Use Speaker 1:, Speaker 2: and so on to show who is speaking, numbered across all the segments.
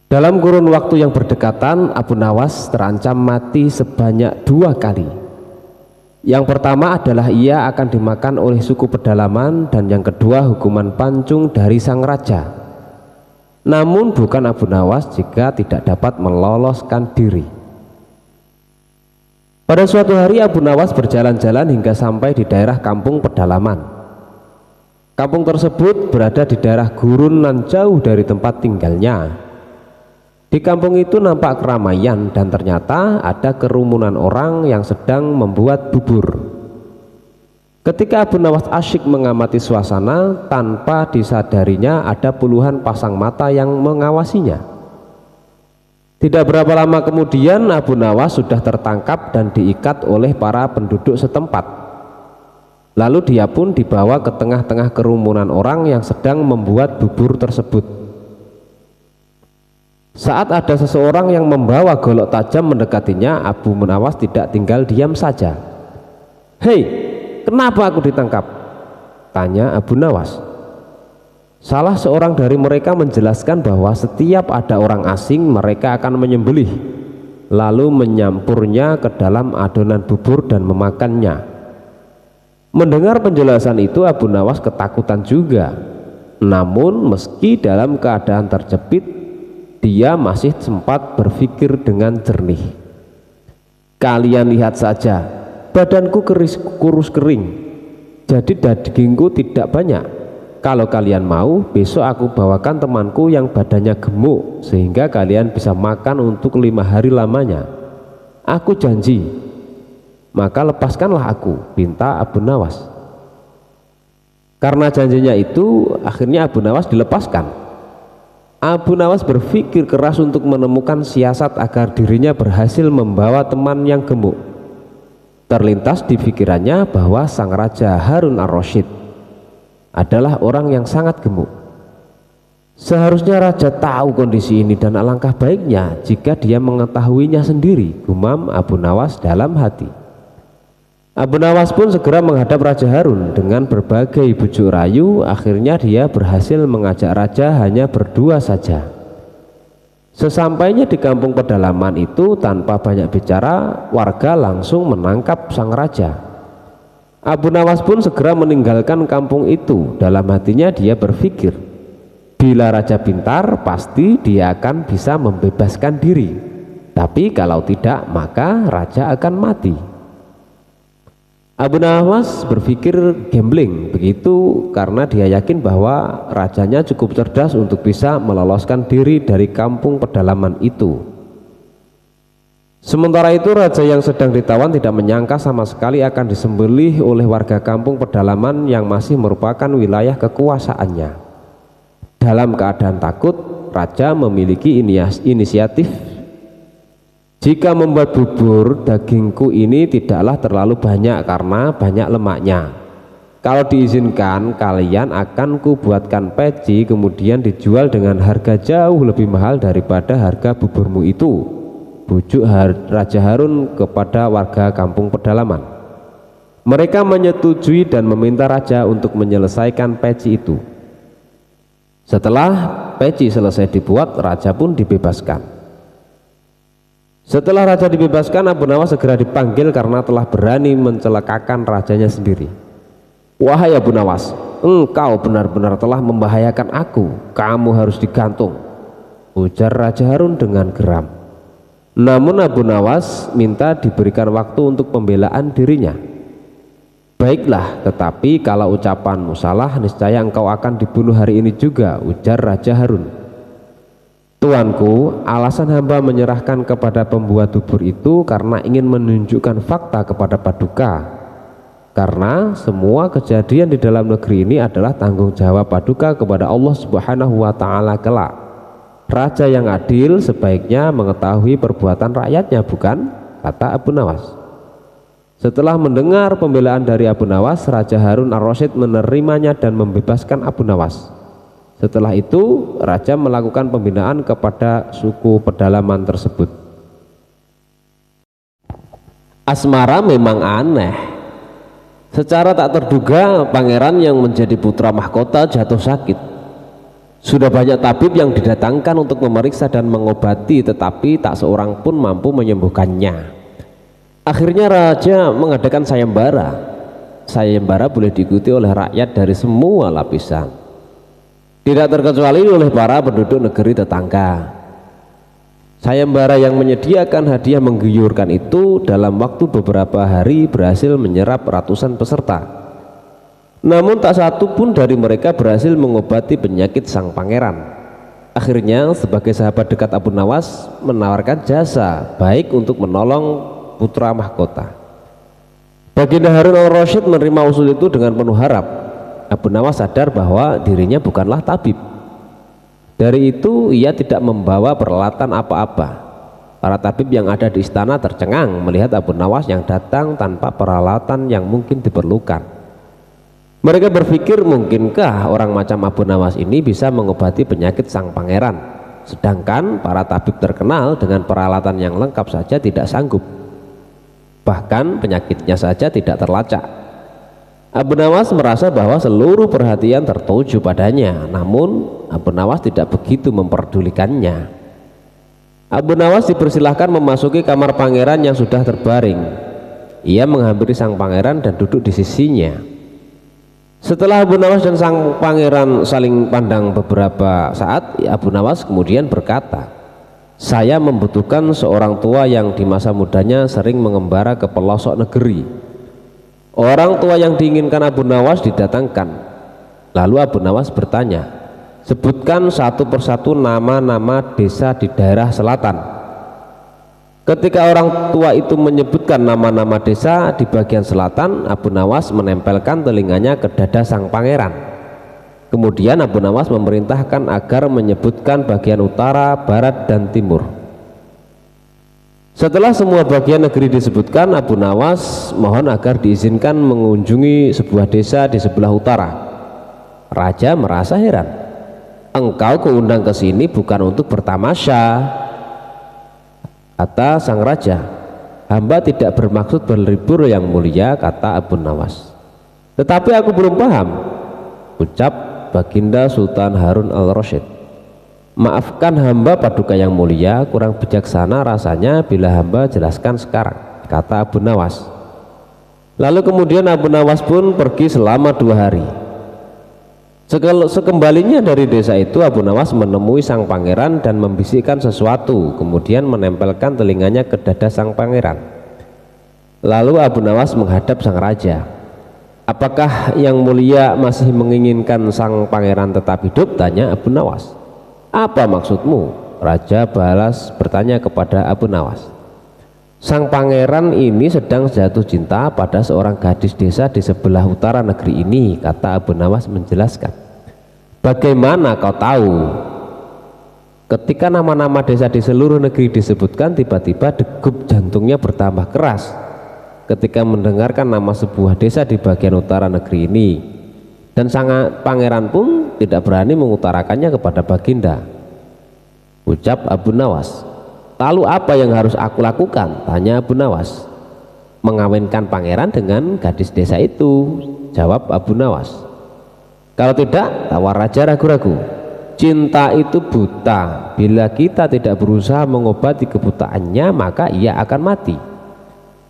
Speaker 1: Dalam kurun waktu yang berdekatan, Abu Nawas terancam mati sebanyak 2 kali. Yang pertama adalah ia akan dimakan oleh suku pedalaman, dan yang kedua hukuman pancung dari sang raja. Namun bukan Abu Nawas jika tidak dapat meloloskan diri. Pada suatu hari Abu Nawas berjalan-jalan hingga sampai di daerah kampung pedalaman. Kampung tersebut berada di daerah gurun dan jauh dari tempat tinggalnya. Di kampung itu nampak keramaian dan ternyata ada kerumunan orang yang sedang membuat bubur. Ketika Abu Nawas asyik mengamati suasana, tanpa disadarinya ada puluhan pasang mata yang mengawasinya. Tidak berapa lama kemudian Abu Nawas sudah tertangkap dan diikat oleh para penduduk setempat. Lalu dia pun dibawa ke tengah-tengah kerumunan orang yang sedang membuat bubur tersebut. Saat ada seseorang yang membawa golok tajam mendekatinya, Abu Nawas tidak tinggal diam saja. "Hei, kenapa aku ditangkap?" tanya Abu Nawas. Salah seorang dari mereka menjelaskan bahwa setiap ada orang asing mereka akan menyembelih, lalu menyampurnya ke dalam adonan bubur dan memakannya. Mendengar penjelasan itu Abu Nawas ketakutan juga. Namun meski dalam keadaan terjepit, dia masih sempat berpikir dengan jernih. "Kalian lihat saja, badanku kurus kering, jadi dagingku tidak banyak. Kalau kalian mau, besok aku bawakan temanku yang badannya gemuk, sehingga kalian bisa makan untuk 5 hari lamanya. Aku janji." "Maka lepaskanlah aku," pinta Abu Nawas. Karena janjinya itu, akhirnya Abu Nawas dilepaskan. Abu Nawas berpikir keras untuk menemukan siasat agar dirinya berhasil membawa teman yang gemuk. Terlintas di pikirannya bahwa sang raja Harun ar-Rasyid adalah orang yang sangat gemuk. Seharusnya raja tahu kondisi ini dan alangkah baiknya jika dia mengetahuinya sendiri, gumam Abu Nawas dalam hati. Abu Nawas pun segera menghadap Raja Harun dengan berbagai bujuk rayu. Akhirnya dia berhasil mengajak raja hanya berdua saja. Sesampainya di kampung pedalaman itu, tanpa banyak bicara, warga langsung menangkap sang raja. Abu Nawas pun segera meninggalkan kampung itu. Dalam hatinya dia berpikir, bila raja pintar pasti dia akan bisa membebaskan diri, tapi kalau tidak maka raja akan mati. Abu Nawas berpikir gambling begitu karena dia yakin bahwa rajanya cukup cerdas untuk bisa meloloskan diri dari kampung pedalaman itu. Sementara itu raja yang sedang ditawan tidak menyangka sama sekali akan disembelih oleh warga kampung pedalaman yang masih merupakan wilayah kekuasaannya. Dalam keadaan takut, raja memiliki inisiatif. "Jika membuat bubur, dagingku ini tidaklah terlalu banyak karena banyak lemaknya. Kalau diizinkan, kalian akan kubuatkan peci kemudian dijual dengan harga jauh lebih mahal daripada harga buburmu itu," bujuk Raja Harun kepada warga kampung pedalaman. Mereka menyetujui dan meminta raja untuk menyelesaikan peci itu. Setelah peci selesai dibuat, raja pun dibebaskan. Setelah raja dibebaskan, Abu Nawas segera dipanggil karena telah berani mencelakakan rajanya sendiri. "Wahai Abu Nawas, engkau benar-benar telah membahayakan aku. Kamu harus digantung," ujar Raja Harun dengan geram. Namun Abu Nawas minta diberikan waktu untuk pembelaan dirinya. "Baiklah, tetapi kalau ucapanmu salah, niscaya engkau akan dibunuh hari ini juga," ujar Raja Harun. "Tuanku, alasan hamba menyerahkan kepada pembuat bubur itu karena ingin menunjukkan fakta kepada Paduka. Karena semua kejadian di dalam negeri ini adalah tanggung jawab Paduka kepada Allah Subhanahu wa Ta'ala kelak. Raja yang adil sebaiknya mengetahui perbuatan rakyatnya, bukan?" kata Abu Nawas. Setelah mendengar pembelaan dari Abu Nawas, Raja Harun ar-Rasyid menerimanya dan membebaskan Abu Nawas. Setelah itu raja melakukan pembinaan kepada suku pedalaman tersebut. Asmara memang aneh. Secara tak terduga, pangeran yang menjadi putra mahkota jatuh sakit. Sudah banyak tabib yang didatangkan untuk memeriksa dan mengobati, tetapi tak seorang pun mampu menyembuhkannya. Akhirnya raja mengadakan sayembara. Sayembara boleh diikuti oleh rakyat dari semua lapisan, tidak terkecuali oleh para penduduk negeri tetangga. Sayembara yang menyediakan hadiah menggiurkan itu dalam waktu beberapa hari berhasil menyerap ratusan peserta. Namun tak satu pun dari mereka berhasil mengobati penyakit sang pangeran. Akhirnya sebagai sahabat dekat Abu Nawas menawarkan jasa baik untuk menolong putra mahkota. Baginda Harun al-Rasyid menerima usul itu dengan penuh harap. Abu Nawas sadar bahwa dirinya bukanlah tabib. Dari itu ia tidak membawa peralatan apa-apa. Para tabib yang ada di istana tercengang melihat Abu Nawas yang datang tanpa peralatan yang mungkin diperlukan. Mereka berpikir, mungkinkah orang macam Abu Nawas ini bisa mengobati penyakit sang pangeran, sedangkan para tabib terkenal dengan peralatan yang lengkap saja tidak sanggup, bahkan penyakitnya saja tidak terlacak. Abu Nawas merasa bahwa seluruh perhatian tertuju padanya, namun Abu Nawas tidak begitu memperdulikannya. Abu Nawas dipersilahkan memasuki kamar pangeran yang sudah terbaring. Ia menghampiri sang pangeran dan duduk di sisinya. Setelah Abu Nawas dan sang pangeran saling pandang beberapa saat, Abu Nawas kemudian berkata, "Saya membutuhkan seorang tua yang di masa mudanya sering mengembara ke pelosok negeri." Orang tua yang diinginkan Abu Nawas didatangkan. Lalu Abu Nawas bertanya, "Sebutkan satu persatu nama-nama desa di daerah selatan." Ketika orang tua itu menyebutkan nama-nama desa di bagian selatan, Abu Nawas menempelkan telinganya ke dada sang pangeran. Kemudian Abu Nawas memerintahkan agar menyebutkan bagian utara, barat, dan timur. Setelah semua bagian negeri disebutkan, Abu Nawas mohon agar diizinkan mengunjungi sebuah desa di sebelah utara. Raja merasa heran. "Engkau keundang ke sini bukan untuk bertamasya," kata sang raja. "Hamba tidak bermaksud berlibur yang mulia," kata Abu Nawas. "Tetapi aku belum paham," ucap Baginda Sultan Harun al-Rasyid. "Maafkan hamba paduka yang mulia, kurang bijaksana rasanya bila hamba jelaskan sekarang," kata Abu Nawas. Lalu kemudian Abu Nawas pun pergi selama 2 hari. Sekembalinya dari desa itu, Abu Nawas menemui sang pangeran dan membisikkan sesuatu, kemudian menempelkan telinganya ke dada sang pangeran. Lalu Abu Nawas menghadap sang raja. "Apakah yang mulia masih menginginkan sang pangeran tetap hidup?" tanya Abu Nawas. "Apa maksudmu?" Raja balas bertanya kepada Abu Nawas. "Sang pangeran ini sedang jatuh cinta pada seorang gadis desa di sebelah utara negeri ini," kata Abu Nawas menjelaskan. "Bagaimana kau tahu?" Ketika nama-nama desa di seluruh negeri disebutkan, tiba-tiba degup jantungnya bertambah keras ketika mendengarkan nama sebuah desa di bagian utara negeri ini, dan sang pangeran pun tidak berani mengutarakannya kepada Baginda. Ucap Abu Nawas. "Lalu apa yang harus aku lakukan?" tanya Abu Nawas. "Mengawinkan pangeran dengan gadis desa itu," jawab Abu Nawas. "Kalau tidak," tawar raja ragu-ragu, "cinta itu buta. Bila kita tidak berusaha mengobati kebutaannya, maka ia akan mati."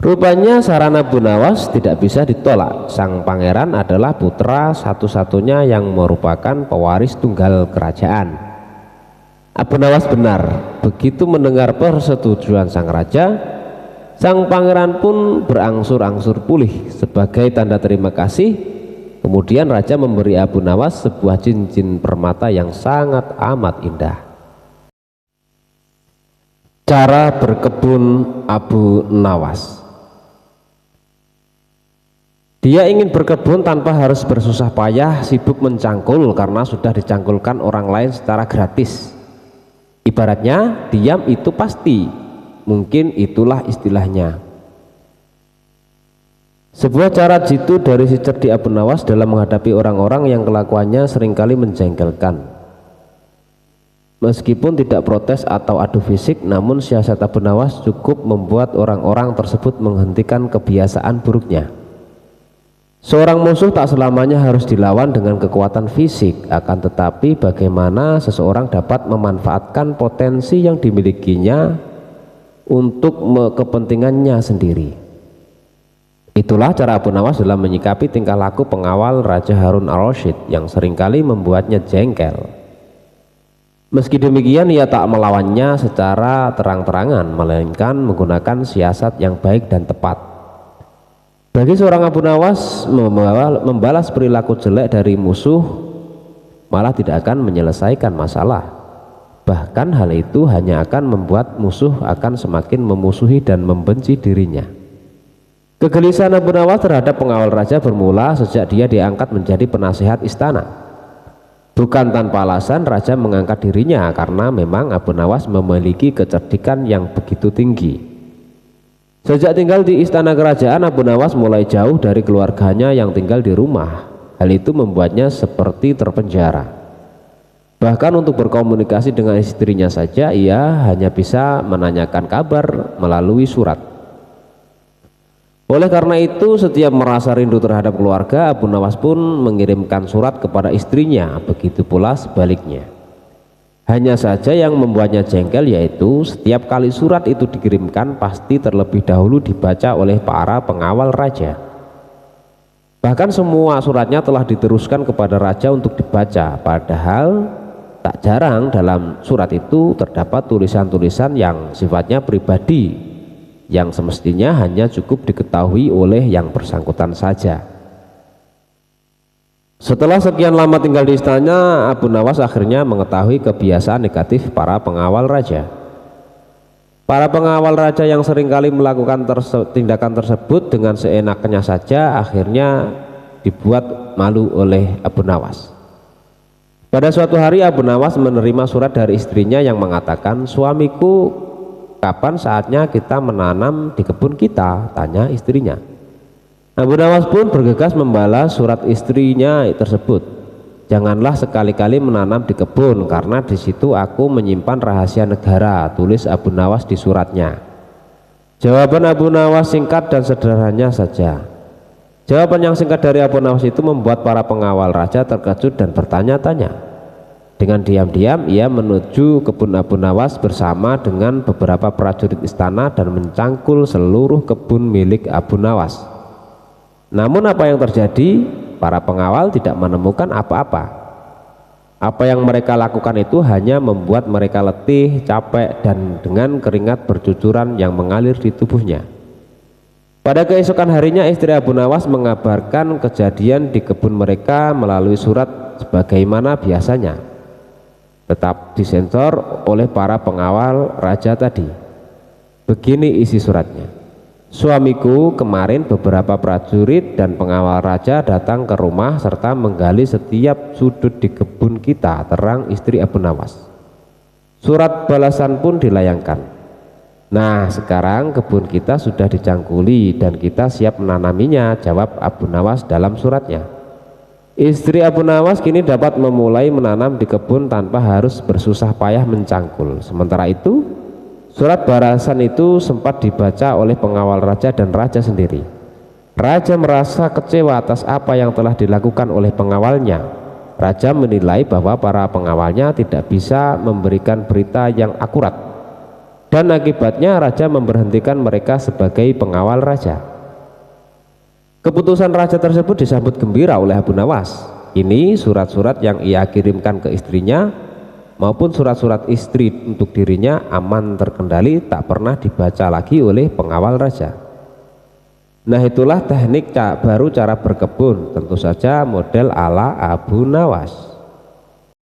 Speaker 1: Rupanya saran Abu Nawas tidak bisa ditolak. Sang pangeran adalah putra satu-satunya yang merupakan pewaris tunggal kerajaan. Abu Nawas benar. Begitu mendengar persetujuan sang raja, sang pangeran pun berangsur-angsur pulih. Sebagai tanda terima kasih, kemudian raja memberi Abu Nawas sebuah cincin permata yang sangat amat indah. Cara berkebun Abu Nawas. Dia ingin berkebun tanpa harus bersusah payah sibuk mencangkul karena sudah dicangkulkan orang lain secara gratis. Ibaratnya diam itu pasti, mungkin itulah istilahnya. Sebuah cara jitu dari si cerdik Abu Nawas dalam menghadapi orang-orang yang kelakuannya seringkali menjengkelkan. Meskipun tidak protes atau adu fisik, namun siasat Abu Nawas cukup membuat orang-orang tersebut menghentikan kebiasaan buruknya. Seorang musuh tak selamanya harus dilawan dengan kekuatan fisik, akan tetapi bagaimana seseorang dapat memanfaatkan potensi yang dimilikinya untuk kepentingannya sendiri. Itulah cara Abu Nawas dalam menyikapi tingkah laku pengawal Raja Harun al-Rasyid yang seringkali membuatnya jengkel. Meski demikian ia tak melawannya secara terang-terangan, melainkan menggunakan siasat yang baik dan tepat. Bagi seorang Abu Nawas, membalas perilaku jelek dari musuh malah tidak akan menyelesaikan masalah. Bahkan hal itu hanya akan membuat musuh akan semakin memusuhi dan membenci dirinya. Kegelisahan Abu Nawas terhadap pengawal raja bermula sejak dia diangkat menjadi penasihat istana. Bukan tanpa alasan raja mengangkat dirinya, karena memang Abu Nawas memiliki kecerdikan yang begitu tinggi. Sejak tinggal di istana kerajaan, Abu Nawas mulai jauh dari keluarganya yang tinggal di rumah. Hal itu membuatnya seperti terpenjara. Bahkan untuk berkomunikasi dengan istrinya saja ia hanya bisa menanyakan kabar melalui surat. Oleh karena itu, setiap merasa rindu terhadap keluarga, Abu Nawas pun mengirimkan surat kepada istrinya, begitu pula sebaliknya. Hanya saja yang membuatnya jengkel yaitu setiap kali surat itu dikirimkan pasti terlebih dahulu dibaca oleh para pengawal raja. Bahkan semua suratnya telah diteruskan kepada raja untuk dibaca, padahal tak jarang dalam surat itu terdapat tulisan-tulisan yang sifatnya pribadi yang semestinya hanya cukup diketahui oleh yang bersangkutan saja. Setelah sekian lama tinggal di istana, Abu Nawas akhirnya mengetahui kebiasaan negatif para pengawal raja. Para pengawal raja yang seringkali melakukan tindakan tersebut dengan seenaknya saja akhirnya dibuat malu oleh Abu Nawas. Pada suatu hari Abu Nawas menerima surat dari istrinya yang mengatakan, "Suamiku, kapan saatnya kita menanam di kebun kita?" tanya istrinya. Abu Nawas pun bergegas membalas surat istrinya tersebut. "Janganlah sekali-kali menanam di kebun, karena di situ aku menyimpan rahasia negara," tulis Abu Nawas di suratnya. Jawaban Abu Nawas singkat dan sederhana saja. Jawaban yang singkat dari Abu Nawas itu membuat para pengawal raja terkejut dan bertanya-tanya. Dengan diam-diam ia menuju kebun Abu Nawas bersama dengan beberapa prajurit istana dan mencangkul seluruh kebun milik Abu Nawas. Namun apa yang terjadi? Para pengawal tidak menemukan apa-apa. Apa yang mereka lakukan itu hanya membuat mereka letih, capek, dan dengan keringat bercucuran yang mengalir di tubuhnya. Pada keesokan harinya istri Abu Nawas mengabarkan kejadian di kebun mereka melalui surat sebagaimana biasanya, tetap disensor oleh para pengawal raja tadi. Begini isi suratnya. "Suamiku, kemarin beberapa prajurit dan pengawal raja datang ke rumah serta menggali setiap sudut di kebun kita," terang istri Abu Nawas. Surat balasan pun dilayangkan. "Nah, sekarang kebun kita sudah dicangkuli dan kita siap menanaminya," jawab Abu Nawas dalam suratnya. Istri Abu Nawas kini dapat memulai menanam di kebun tanpa harus bersusah payah mencangkul. Sementara itu, surat balasan itu sempat dibaca oleh pengawal raja dan raja sendiri. Raja merasa kecewa atas apa yang telah dilakukan oleh pengawalnya. Raja menilai bahwa para pengawalnya tidak bisa memberikan berita yang akurat, dan akibatnya raja memberhentikan mereka sebagai pengawal raja. Keputusan raja tersebut disambut gembira oleh Abu Nawas. Ini surat-surat yang ia kirimkan ke istrinya maupun surat-surat istri untuk dirinya aman terkendali, tak pernah dibaca lagi oleh pengawal raja. Nah, itulah teknik baru cara berkebun, tentu saja model ala Abu Nawas.